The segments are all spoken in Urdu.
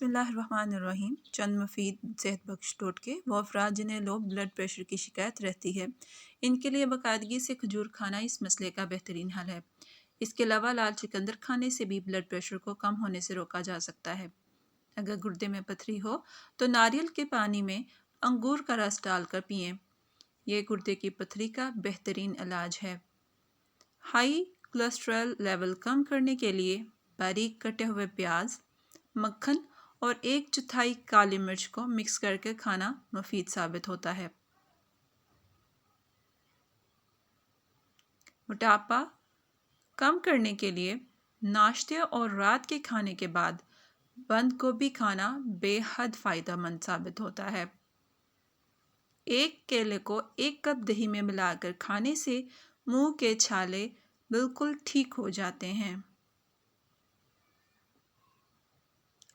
بسم اللہ الرحمن الرحیم۔ چند مفید صحت بخش ٹوٹکے۔ وہ افراد جنہیں لو بلڈ پریشر کی شکایت رہتی ہے، ان کے لیے باقاعدگی سے کھجور کھانا اس مسئلے کا بہترین حل ہے۔ اس کے علاوہ لال چقندر کھانے سے بھی بلڈ پریشر کو کم ہونے سے روکا جا سکتا ہے۔ اگر گردے میں پتھری ہو تو ناریل کے پانی میں انگور کا رس ڈال کر پئیں۔ یہ گردے کی پتھری کا بہترین علاج ہے۔ ہائی کولیسٹرول لیول کم کرنے کے لیے باریک کٹے ہوئے پیاز، مکھن اور 1/4 کالی مرچ کو مکس کر کے کھانا مفید ثابت ہوتا ہے۔ موٹاپا کم کرنے کے لیے ناشتے اور رات کے کھانے کے بعد بند گوبھی کھانا بے حد فائدہ مند ثابت ہوتا ہے۔ ایک کیلے کو 1 کپ دہی میں ملا کر کھانے سے منہ کے چھالے بالکل ٹھیک ہو جاتے ہیں۔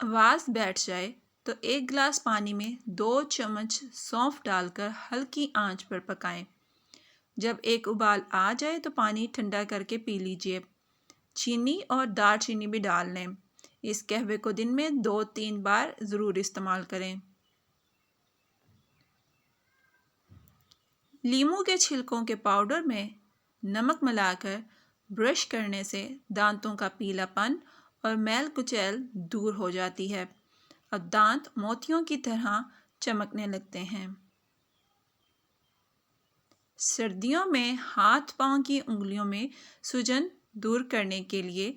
آواز بیٹھ جائے تو 1 گلاس پانی میں 2 چمچ سونف ڈال کر ہلکی آنچ پر پکائیں۔ جب ایک ابال آ جائے تو پانی ٹھنڈا کر کے پی لیجیے۔ چینی اور دار چینی بھی ڈال لیں۔ اس قہوے کو دن میں 2-3 بار ضرور استعمال کریں۔ لیموں کے چھلکوں کے پاؤڈر میں نمک ملا کر برش کرنے سے دانتوں کا پیلا پن اور میل کچیل دور ہو جاتی ہے اور دانت موتیوں کی طرح چمکنے لگتے ہیں۔ سردیوں میں ہاتھ پاؤں کی انگلیوں میں سوجن دور کرنے کے لیے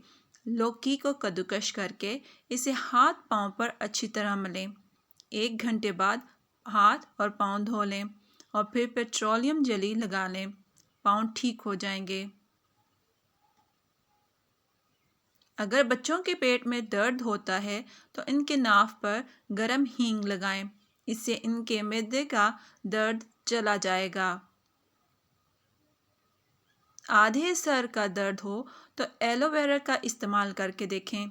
لوکی کو کدوکش کر کے اسے ہاتھ پاؤں پر اچھی طرح ملیں۔ 1 گھنٹے بعد ہاتھ اور پاؤں دھو لیں اور پھر پیٹرولیم جیلی لگا لیں۔ پاؤں ٹھیک ہو جائیں گے۔ اگر بچوں کے پیٹ میں درد ہوتا ہے تو ان کے ناف پر گرم ہینگ لگائیں۔ اس سے ان کے معدے کا درد چلا جائے گا۔ آدھے سر کا درد ہو تو ایلو ویرا کا استعمال کر کے دیکھیں۔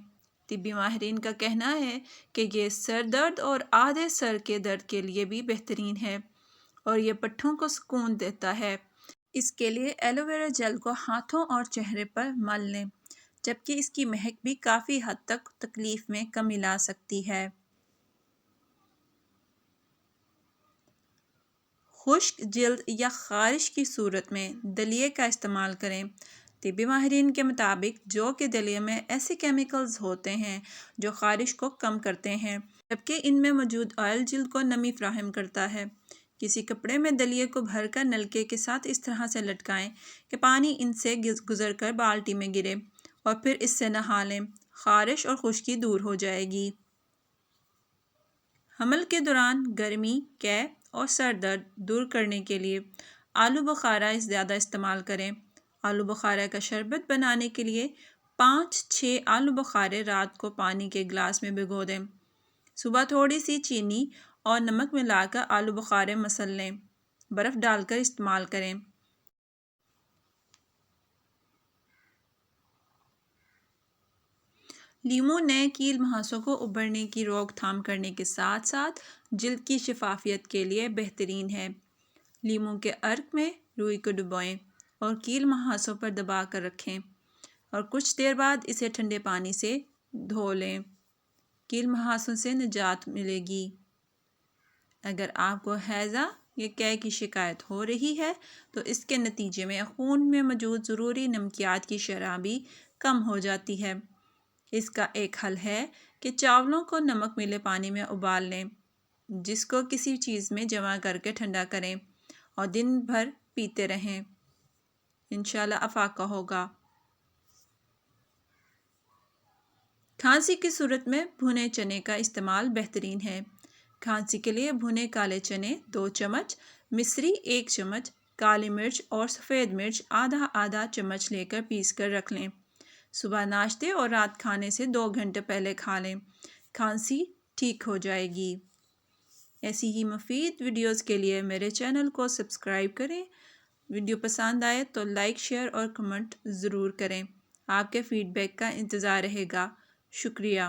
طبی ماہرین کا کہنا ہے کہ یہ سر درد اور آدھے سر کے درد کے لیے بھی بہترین ہے اور یہ پٹھوں کو سکون دیتا ہے۔ اس کے لیے ایلو ویرا جیل کو ہاتھوں اور چہرے پر مل لیں، جبکہ اس کی مہک بھی کافی حد تک تکلیف میں کمی لا سکتی ہے۔ خشک جلد یا خارش کی صورت میں دلیے کا استعمال کریں۔ طبی ماہرین کے مطابق جو کہ دلیے میں ایسے کیمیکلز ہوتے ہیں جو خارش کو کم کرتے ہیں، جبکہ ان میں موجود آئل جلد کو نمی فراہم کرتا ہے۔ کسی کپڑے میں دلیے کو بھر کر نلکے کے ساتھ اس طرح سے لٹکائیں کہ پانی ان سے گزر کر بالٹی میں گرے اور پھر اس سے نہا لیں۔ خارش اور خشکی دور ہو جائے گی۔ حمل کے دوران گرمی، قے اور سر درد دور کرنے کے لیے آلو بخارا زیادہ استعمال کریں۔ آلو بخارا کا شربت بنانے کے لیے 5-6 آلو بخارے رات کو پانی کے گلاس میں بھگو دیں۔ صبح تھوڑی سی چینی اور نمک ملا کر آلو بخارے مسل لیں۔ برف ڈال کر استعمال کریں۔ لیموں نئے کیل مہاسوں کو ابھرنے کی روک تھام کرنے کے ساتھ ساتھ جلد کی شفافیت کے لیے بہترین ہے۔ لیموں کے عرق میں روئی کو ڈبوئیں اور کیل مہاسوں پر دبا کر رکھیں اور کچھ دیر بعد اسے ٹھنڈے پانی سے دھو لیں۔ کیل مہاسوں سے نجات ملے گی۔ اگر آپ کو ہیضہ یا قے کی شکایت ہو رہی ہے تو اس کے نتیجے میں خون میں موجود ضروری نمکیات کی شرح بھی کم ہو جاتی ہے۔ اس کا ایک حل ہے کہ چاولوں کو نمک ملے پانی میں ابال لیں، جس کو کسی چیز میں جمع کر کے ٹھنڈا کریں اور دن بھر پیتے رہیں۔ انشاءاللہ افاقہ ہوگا۔ کھانسی کی صورت میں بھنے چنے کا استعمال بہترین ہے۔ کھانسی کے لیے بھنے کالے چنے 2 چمچ، مصری 1 چمچ، کالی مرچ اور سفید مرچ آدھا چمچ لے کر پیس کر رکھ لیں۔ صبح ناشتے اور رات کھانے سے 2 گھنٹے پہلے کھا لیں۔ کھانسی ٹھیک ہو جائے گی۔ ایسی ہی مفید ویڈیوز کے لیے میرے چینل کو سبسکرائب کریں۔ ویڈیو پسند آئے تو لائک، شیئر اور کمنٹ ضرور کریں۔ آپ کے فیڈ بیک کا انتظار رہے گا۔ شکریہ۔